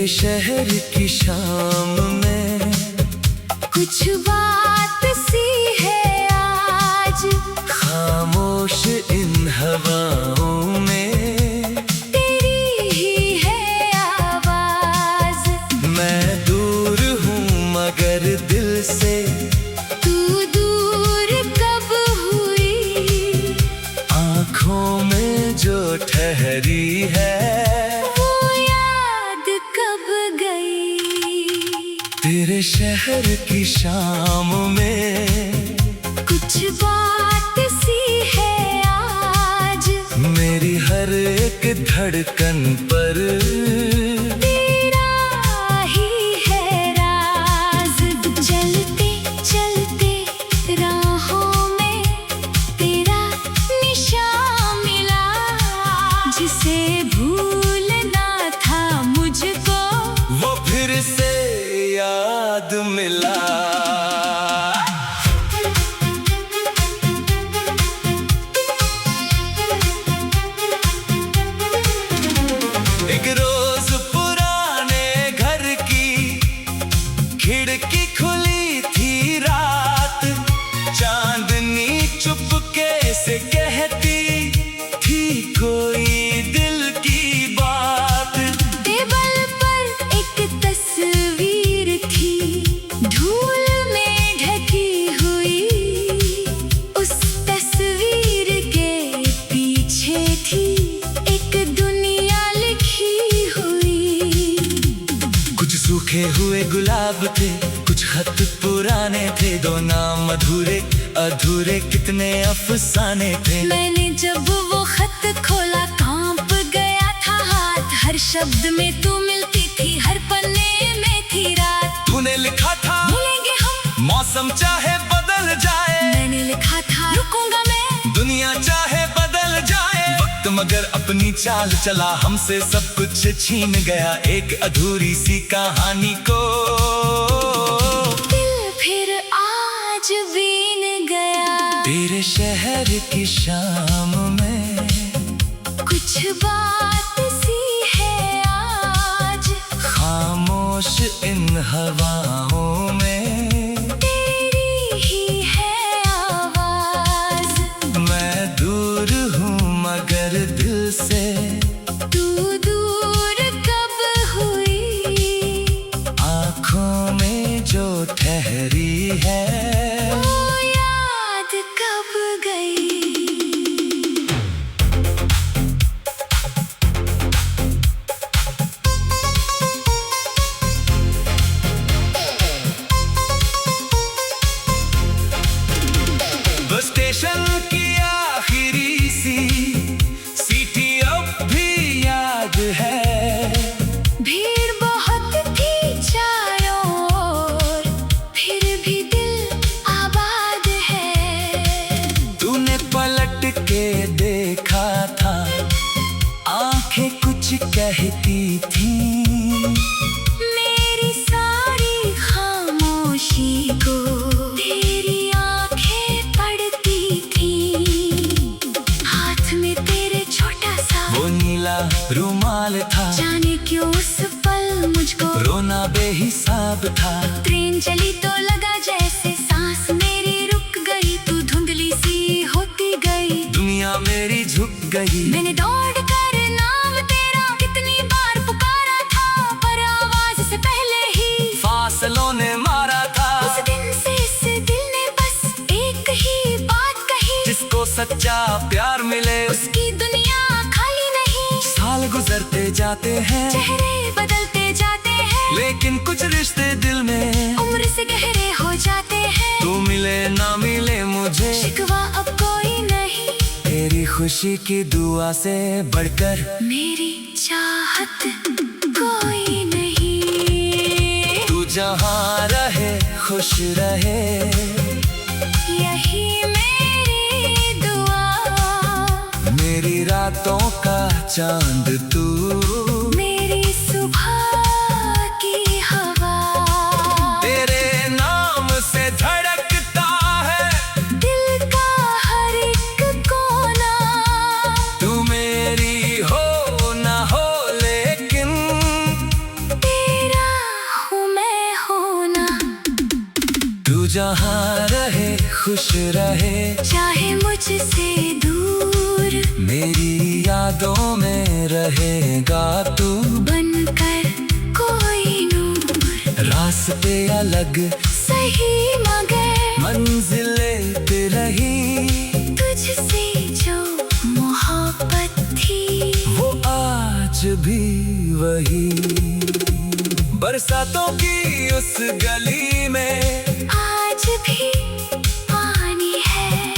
शहर की शाम में कुछ बात सी है आज, खामोश इन हवाओं में तेरी ही है आवाज। मैं दूर हूँ मगर दिल से तू दूर कब हुई, आँखों में जो ठहरी है तेरे शहर की शाम में। कुछ बात सी है आज, मेरी हर एक धड़कन पर तेरा ही है राज। चलते चलते राहों में तेरा निशान मिला, जिसे भूलना था मुझको वो फिर से याद मिला। एक रोज पुराने घर की खिड़की खुली थी रात, चांदनी चुपके से कहती थी कोई दिल की बात। टेबल पर एक तस्वीर थी, धूल में ढकी हुई। उस तस्वीर के पीछे थी एक दुनिया लिखी हुई। कुछ सूखे हुए गुलाब थे, कुछ खत पुराने थे, दो नाम अधूरे अधूरे कितने अफसाने थे। मैंने जब वो खत खोला कांप गया था हाथ, हर शब्द में तू मिलती थी, हर पन्ने में थी रात। तूने लिखा था भूलेंगे हम, मौसम चाहे बदल जाए, मैंने लिखा था रुकूंगा मैं, दुनिया चाहे बदल जाए। वक्त मगर अपनी चाल चला, हमसे सब कुछ छीन गया एक अधूरी सी कहानी को। दिल फिर आज बीन गया तेरे शहर की शाम में। कुछ बात सी है आज, खामोश इन हवाओं में तेरी ही है आवाज। मैं दूर हूँ मगर दिल से तू दूर कब हुई, आँखों में जो ठहरी है वो याद कब गई। बस स्टेशन की आखिरी सी सीटी अब भी याद है। भीड़ बहुत थी चारों ओर, फिर भी दिल आबाद है। तूने पलट के देखा था, आंखें कुछ कहती थी, मेरी सारी खामोशी को तेरी आंखें पढ़ती थी। हाथ में तेरे छोटा सा वो नीला रुमाल था, जाने क्यों उस पल मुझको रोना बेहिसाब था। ट्रेन चली तो लगा जैसे सांस मेरी रुक गई, तू धुंधली सी होती गई, दुनिया मेरी झुक गई। मैंने दौड़ कर नाम तेरा कितनी बार पुकारा था, पर आवाज से पहले ही फासलों ने मारा था। उस दिन से इस दिल ने बस एक ही बात कही, जिसको सच्चा प्यार मिले उसकी दुनिया खाली नहीं। साल गुजरते जाते हैं, चेहरे बदलते जाते हैं, लेकिन कुछ रिश्ते दिल में उम्र से गहरे हो जाते हैं। तू मिले ना मिले मुझे शिकवा अब कोई नहीं, तेरी खुशी की दुआ से बढ़कर मेरी चाहत कोई नहीं। तू जहाँ रहे खुश रहे, यही मेरी दुआ, मेरी रातों का चांद तू, मेरी सुबह की हवा। तेरे नाम से धड़कता है दिल का हर एक कोना, तू मेरी हो ना हो लेकिन खुश रहे, चाहे मुझसे दूर, मेरी यादों में रहेगा तू बनकर कोई नूर। रास्ते अलग सही मगर मंजिलें ते रही, तुझसे जो मोहब्बत थी वो आज भी वही। बरसातों की उस गली में आज भी पानी है,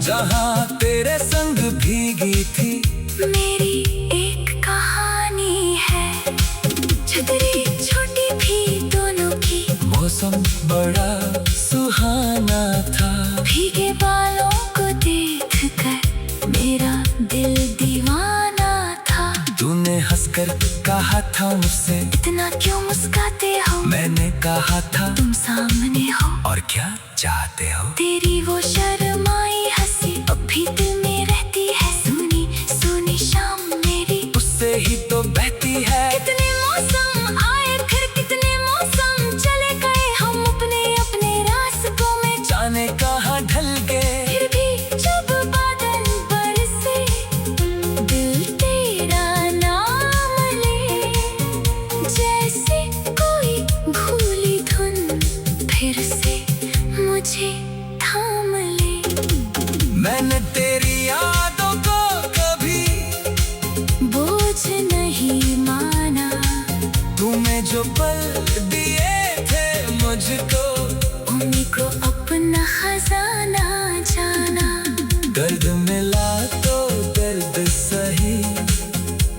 जहाँ तेरे संग भीगी थी मेरी एक कहानी है। छतरी छोटी थी दोनों की, मौसम बड़ा सुहाना था, भीगे बालों को देखकर मेरा दिल दीवाना था। तूने हंसकर कहा था मुझसे, इतना क्यों मुस्काते हो, मैंने कहा था तुम सामने हो, और क्या चाहते हो। तेरी वो शर्माई हंसी अब भी दिल में रहती है, सुनी सुनी शाम मेरी उससे ही तो बहती है। कितने मौसम आए फिर कितने मौसम चले गए, हम अपने अपने रास्तों में जाने कहाँ ढल गए, फिर भी जब बादल बरसे दिल तेरा नाम ले, जैसे कोई भूली धुन फिर से मुझे थाम ले। मैंने तेरी यादों को कभी बोझ नहीं माना, तुम्हें जो पल दिए थे मुझको, उन्हीं को अपना खजाना जाना। दर्द मिला तो दर्द सही,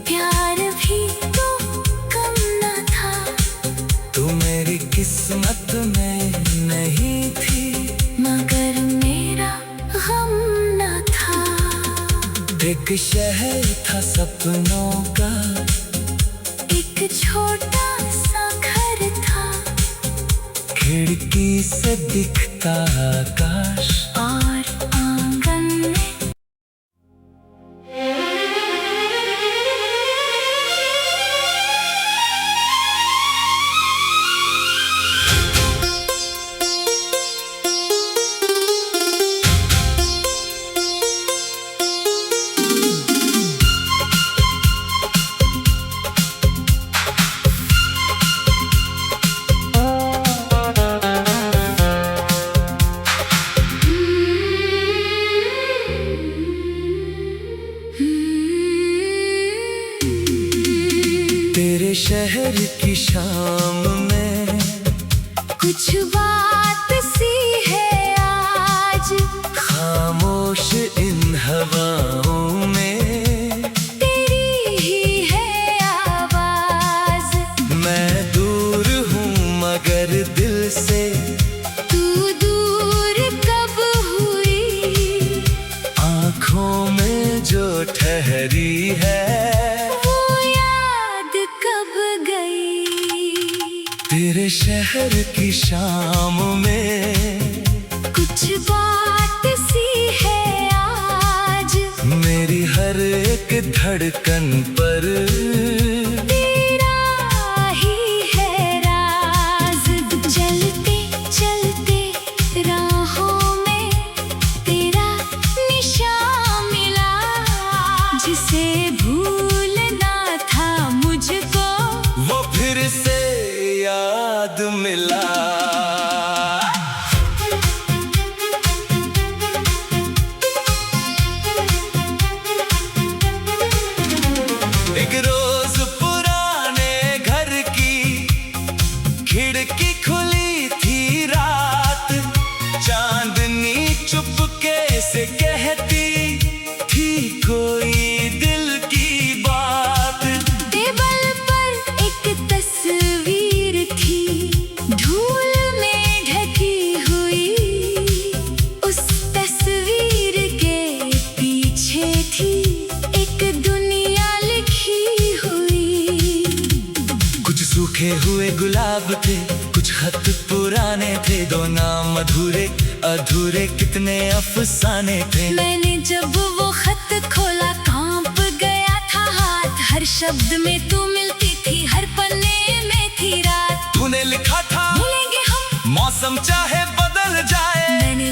प्यार भी तो कम न था, तू मेरी किस्मत में नहीं थी, मगर मेरा गम न था। एक शहर था सपनों का, एक छोटा सा घर था, खिड़की से दिखता आकाश, और आंगन में तेरे शहर की शाम में कुछ बात सी है आज, खामोश इन हवाओं में तेरी ही है आवाज। मैं दूर हूँ मगर दिल से, तू दूर कब हुई, आँखों में जो ठहरी है वो याद कब गई। तेरे शहर की शाम में कुछ बात सी है आज, मेरी हर एक धड़कन पर तेरा ही है राज। चलते चलते राहों में तेरा निशान मिला, जिसे भूलना था मुझको वो फिर से याद मिला। एक रोज पुराने घर की खिड़की खुली थी रात, चांदनी चुपके से कहती थी कोई दिल की बात। टेबल पर एक तस्वीर थी, धूल में ढकी हुई, उस तस्वीर के पीछे थी एक दुनिया लिखी हुई। कुछ सूखे हुए गुलाब थे, कुछ खत पुराने थे, दो नाम अधूरे अधूरे कितने अफसाने थे। मैंने जब वो खत खोला कांप गया था हाथ, हर शब्द में तू मिलती थी, हर पन्ने में थी रात। तूने लिखा था भूलेंगे हम मौसम चाहे बदल जाए, मैंने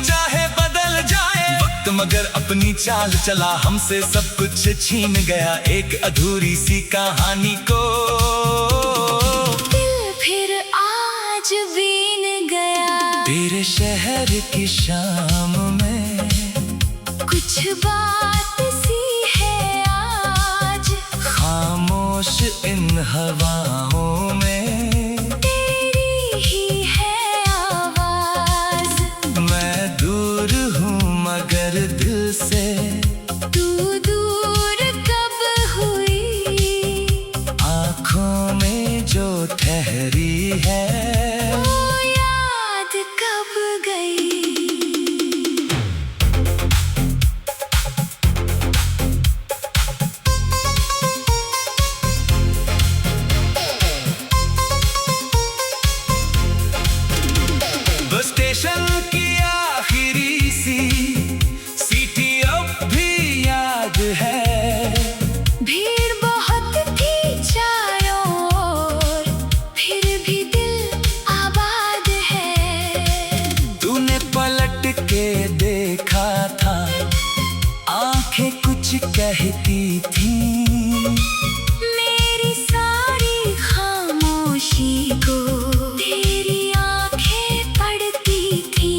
चाहे बदल जाए वक्त, मगर अपनी चाल चला, हमसे सब कुछ छीन गया एक अधूरी सी कहानी को। दिल फिर आज बीन गया तेरे शहर की शाम में, कुछ बात सी है आज, खामोश इन हवाओं में तेरी ही है आवाज। मैं दूर हूँ मगर दिल से, तू दूर कब हुई, आँखों में जो ठहरी है वो याद कब गई। बस स्टेशन की आखिरी सी सीटी अब भी याद है, भीड़ बहुत थी चारों ओर, फिर भी दिल आबाद है। तूने पलट के देखा था, आंखें कुछ कहती थी, मेरी सारी खामोशी को तेरी आंखें पढ़ती थी।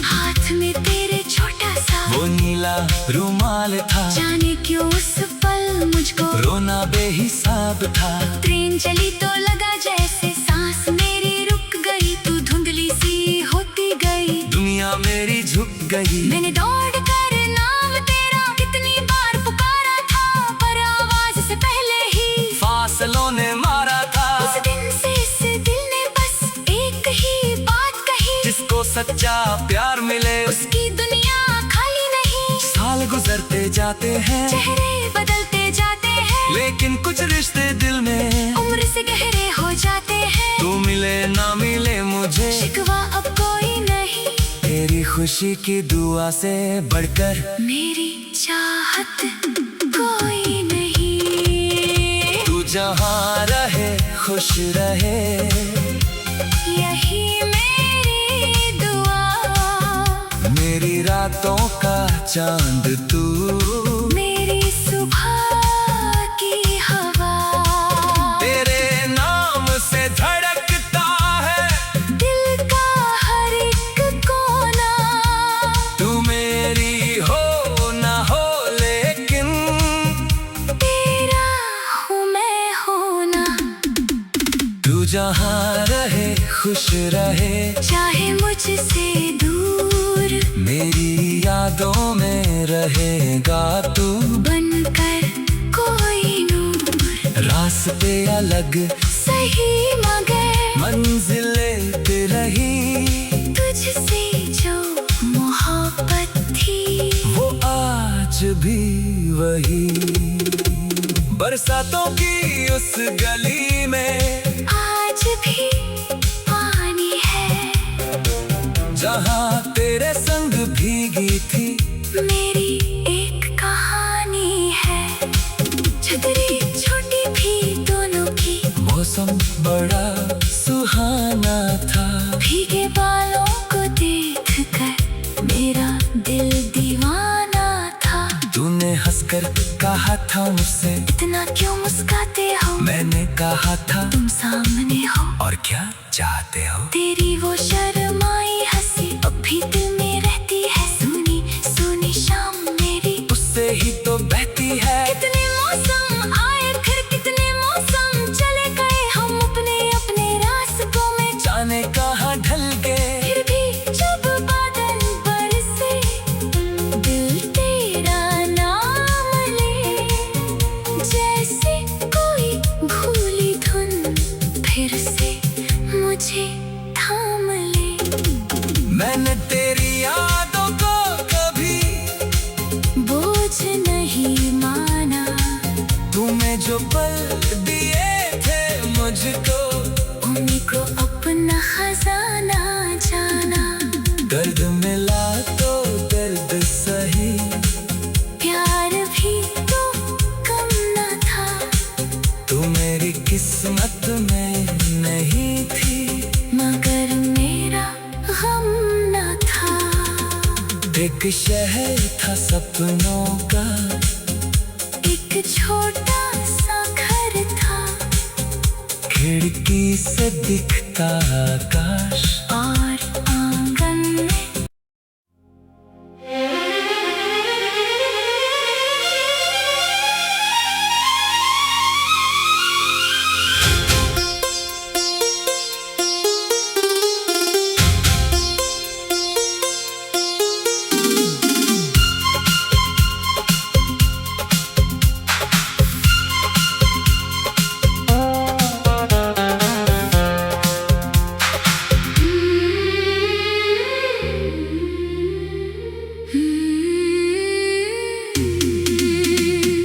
हाथ में तेरे छोटा सा वो नीला रुमाल था, जाने क्यों उस पल मुझको रोना बेहिसाब था। ट्रेन चली तो लगा जैसे सांस मेरी रुक गई, तू धुंधली सी होती गई, दुनिया मेरी झुक गई। मैंने दौड़ कर नाम तेरा कितनी बार पुकारा था, पर आवाज से पहले ही फासलों ने मारा था। उस दिन से इस दिल ने बस एक ही बात कही, जिसको सच्चा प्यार मिले उसकी दुनिया खाली नहीं। साल गुजरते जाते हैं, चेहरे बदलते जाते हैं, लेकिन कुछ रिश्ते दिल में उम्र से गहरे हो जाते हैं। तू मिले ना मिले मुझे शिकवा अब कोई नहीं, तेरी खुशी की दुआ से बढ़कर मेरी चाहत कोई नहीं। तू जहाँ रहे खुश रहे, यही मेरी दुआ, मेरी रातों का चांद तू, मेरी सुबह की हवा। तेरे नाम से धड़कता है दिल का हर एक कोना, तू मेरी हो ना हो लेकिन तेरा हूँ मैं होना। तू जहाँ रहे खुश रहे, चाहे मुझसे दूर, मेरी यादों में रहेगा तू। बनकर कोई नूर, रास्ते अलग सही मगर मंजिलें रही, तुझसे जो मोहब्बत थी वो आज भी वही। बरसातों की उस गली में आज भी पानी है, जहाँ तेरे संग भीगी थी मेरी एक कहानी है। छतरी छोटी भी दोनों की, मौसम बड़ा सुहाना था, भीगे बालों को देखकर मेरा दिल दीवाना था। तूने हंसकर कहा था मुझसे, इतना क्यों मुस्काते हो, मैंने कहा था तुम सामने हो, और क्या चाहते हो। तेरी वो शर्माई हंसी अब भी दिल में रहती है, सुनी सुनी शाम मेरी उससे ही तो बहती है। कितने मौसम आए फिर कितने मौसम चले गए, हम अपने अपने रास्तों में जाने कहाँ ढल गए, फिर भी जब बादल बरसे दिल तेरा नाम ले, जैसे कोई भूली धुन फिर से मुझे थाम ले। मैंने तेरी एक शहर था सपनों का, एक छोटा सा घर था, खिड़की से दिखता आकाश और आंगन में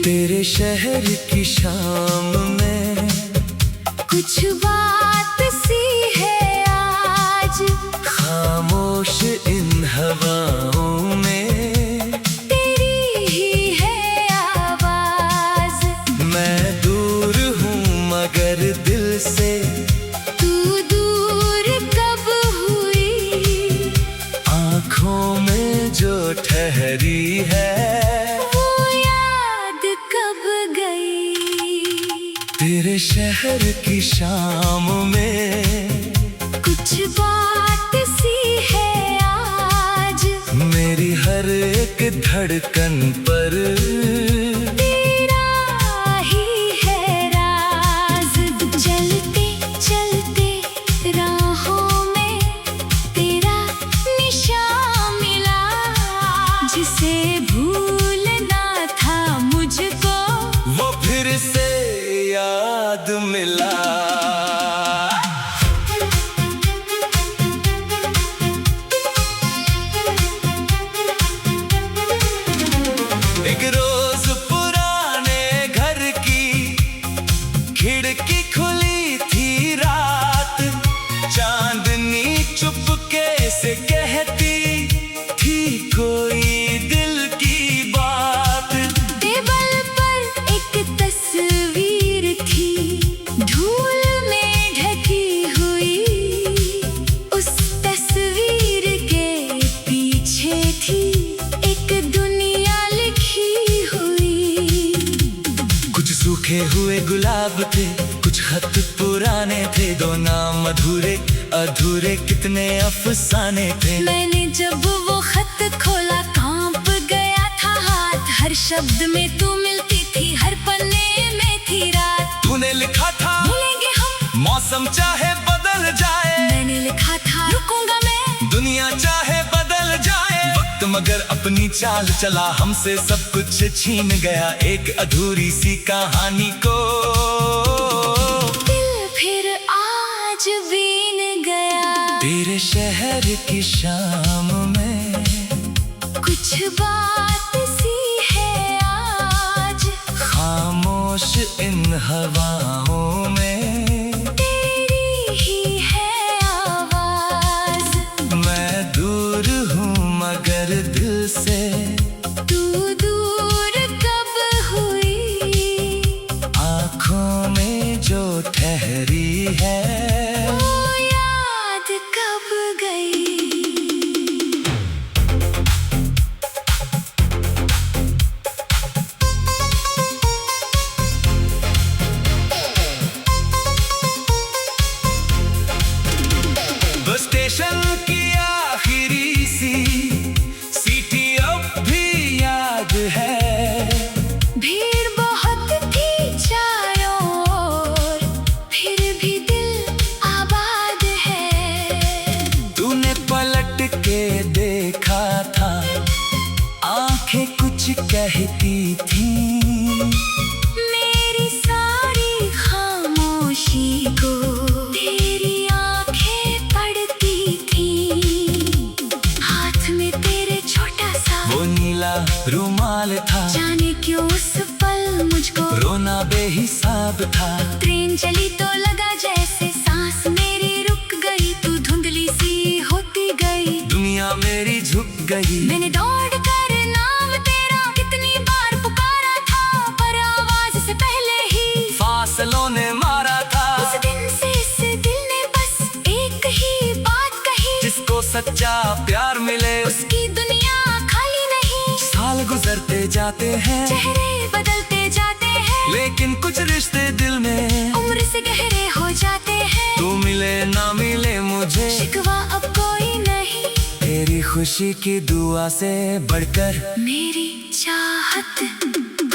तेरे शहर की शाम में कुछ बात सी है आज, खामोश इन हवाओं में तेरी ही है आवाज। मैं दूर हूँ मगर दिल से, तू दूर कब हुई, आँखों में जो ठहरी है वो याद कब गई। तेरे शहर की शाम में कुछ बात सी है आज, मेरी हर एक धड़कन पर तेरा ही है राज। चलते चलते राहों में तेरा निशान मिला, जिसे भूलना था मुझको वो फिर से याद मिला। एक रोज पुराने घर की खिड़की खुली थी रात, चांदनी चुपके से कहती थी कोई दिल की बात। टेबल पर एक तस्वीर थी, धूल में ढकी हुई। उस तस्वीर के पीछे थी एक दुनिया लिखी हुई। कुछ सूखे हुए गुलाब थे, कुछ खत पुराने थे, दो नाम अधूरे अधूरे कितने अफसाने थे। मैंने जब वो खत खोला कांप गया था हाथ, हर शब्द में तू मिलती थी, हर पन्ने में थी रात। तूने लिखा था भूलेंगे हम, मौसम चाहे बदल जाए, मैंने लिखा था रुकूंगा मैं, दुनिया चाहे बदल जाए, वक्त मगर अपनी चाल चला, हमसे सब कुछ छीन गया एक अधूरी सी कहानी को। दिल फिर आज बीन गया। तेरे शहर की शाम में कुछ बात सी है आज, खामोश इन हवाओं में तेरी ही है आवाज। मैं दूर हूँ मगर दिल से, तू दूर कब हुई, आँखों में जो ठहरी है वो याद कब गई। बस स्टेशन की आखिरी सी सीटी अब भी याद है। भीड़ बहुत थी चारों ओर, फिर भी दिल आबाद है। तूने पलट के देखा था, आंखें कुछ कहती थी, मेरी सारी खामोशी को तेरी आंखें पढ़ती थी। हाथ में तेरे छोटा सा वो नीला रुमाल था, जाने क्यों उस पल मुझको रोना बेहिसाब था। ट्रेन चली तो लगा जैसे सांस मेरी रुक गई, तू धुंधली सी होती गई, दुनिया मेरी झुक गई। मैंने दौड़ कर नाम तेरा कितनी बार पुकारा था, पर आवाज से पहले ही फासलों ने मारा था। उस दिन से इस दिल ने बस एक ही बात कही, जिसको सच्चा प्यार मिले उसकी दुनिया जाते हैं, चेहरे बदलते जाते हैं, लेकिन कुछ रिश्ते दिल में उम्र से गहरे हो जाते हैं। तू मिले ना मिले मुझे शिकवा अब कोई नहीं, तेरी खुशी की दुआ से बढ़कर मेरी चाहत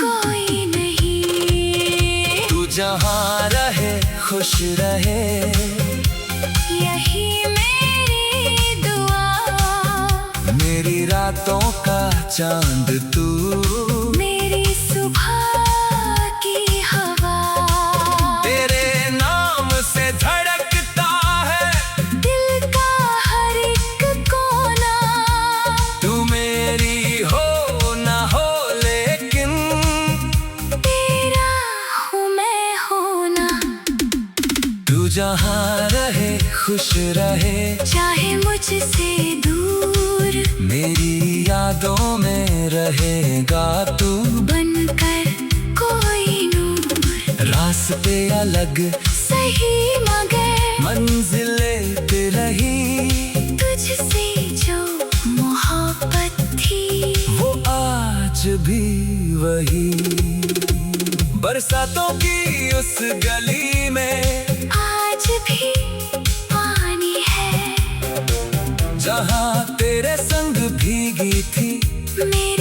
कोई नहीं। तू जहाँ रहे खुश रहे, यही मेरी दुआ, मेरी रातों का चांद तू, मेरी सुबह की हवा। तेरे नाम से धड़कता है दिल का हर एक कोना, तू मेरी हो ना हो लेकिन तेरा हूँ मैं होना। तू जहाँ रहे खुश रहे, चाहे मुझसे दूर, मेरी यादों में रहेगा तू। बनकर कोई नूर, रास्ते अलग सही मगर मंजिलें पे रही, तुझसे जो मोहब्बत थी वो आज भी वही। बरसातों की उस गली में आज भी पानी है, जहाँ तेरे संग भीगी थी मेरी